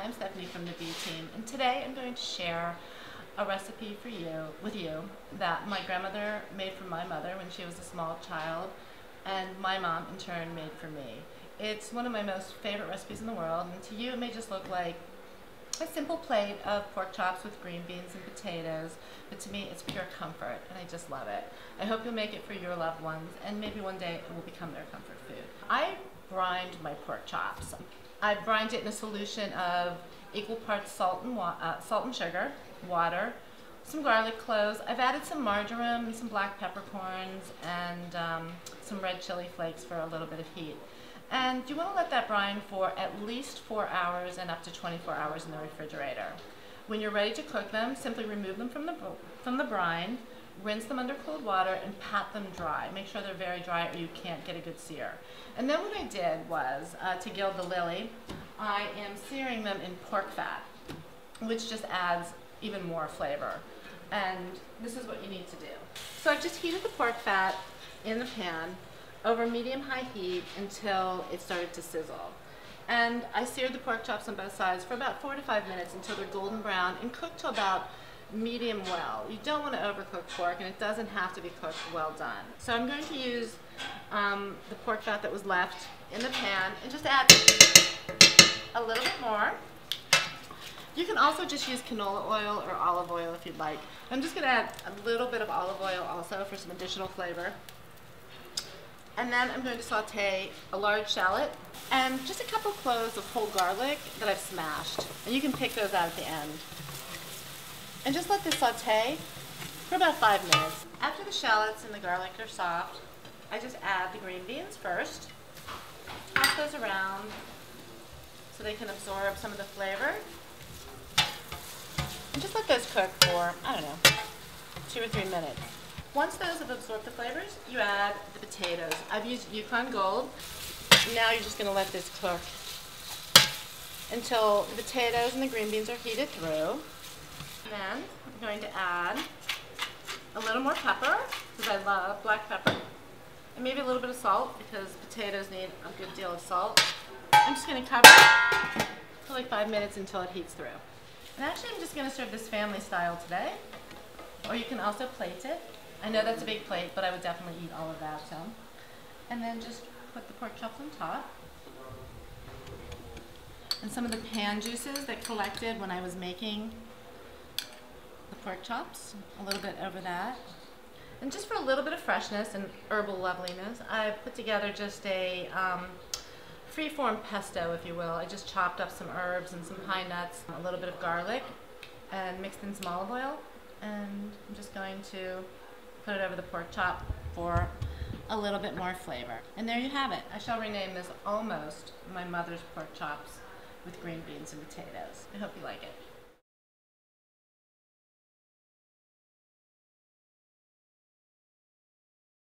I'm Stephanie from the B Team, and today I'm going to share a recipe with you that my grandmother made for my mother when she was a small child, and my mom in turn made for me. It's one of my most favorite recipes in the world, and to you it may just look like a simple plate of pork chops with green beans and potatoes, but to me it's pure comfort, and I just love it. I hope you'll make it for your loved ones, and maybe one day it will become their comfort food. I brined my pork chops. I brined it in a solution of equal parts salt and sugar, water, some garlic cloves. I've added some marjoram, some black peppercorns, and some red chili flakes for a little bit of heat. And you want to let that brine for at least 4 hours and up to 24 hours in the refrigerator. When you're ready to cook them, simply remove them from the brine, rinse them under cold water, and pat them dry. Make sure they're very dry or you can't get a good sear. And then what I did was, to gild the lily, I am searing them in pork fat, which just adds even more flavor. And this is what you need to do. So I've just heated the pork fat in the pan over medium-high heat until it started to sizzle. And I seared the pork chops on both sides for about 4 to 5 minutes until they're golden brown and cooked to about medium well. You don't want to overcook pork, and it doesn't have to be cooked well done. So I'm going to use the pork fat that was left in the pan and just add a little bit more. You can also just use canola oil or olive oil if you'd like. I'm just going to add a little bit of olive oil also for some additional flavor. And then I'm going to saute a large shallot and just a couple cloves of whole garlic that I've smashed. And you can pick those out at the end. And just let this saute for about 5 minutes. After the shallots and the garlic are soft, I just add the green beans first. Toss those around so they can absorb some of the flavor. And just let those cook for, I don't know, 2 or 3 minutes. Once those have absorbed the flavors, you add the potatoes. I've used Yukon Gold. Now you're just going to let this cook until the potatoes and the green beans are heated through. Then I'm going to add a little more pepper, because I love black pepper, and maybe a little bit of salt, because potatoes need a good deal of salt. I'm just going to cover it for like 5 minutes until it heats through. And actually I'm just going to serve this family style today, or you can also plate it. I know that's a big plate, but I would definitely eat all of that. So, and then just put the pork chops on top. And some of the pan juices that collected when I was making the pork chops, a little bit over that. And just for a little bit of freshness and herbal loveliness, I put together just a free-form pesto, if you will. I just chopped up some herbs and some pine nuts, a little bit of garlic, and mixed in some olive oil. And I'm just going to put it over the pork chop for a little bit more flavor. And there you have it. I shall rename this almost my mother's pork chops with green beans and potatoes. I hope you like it.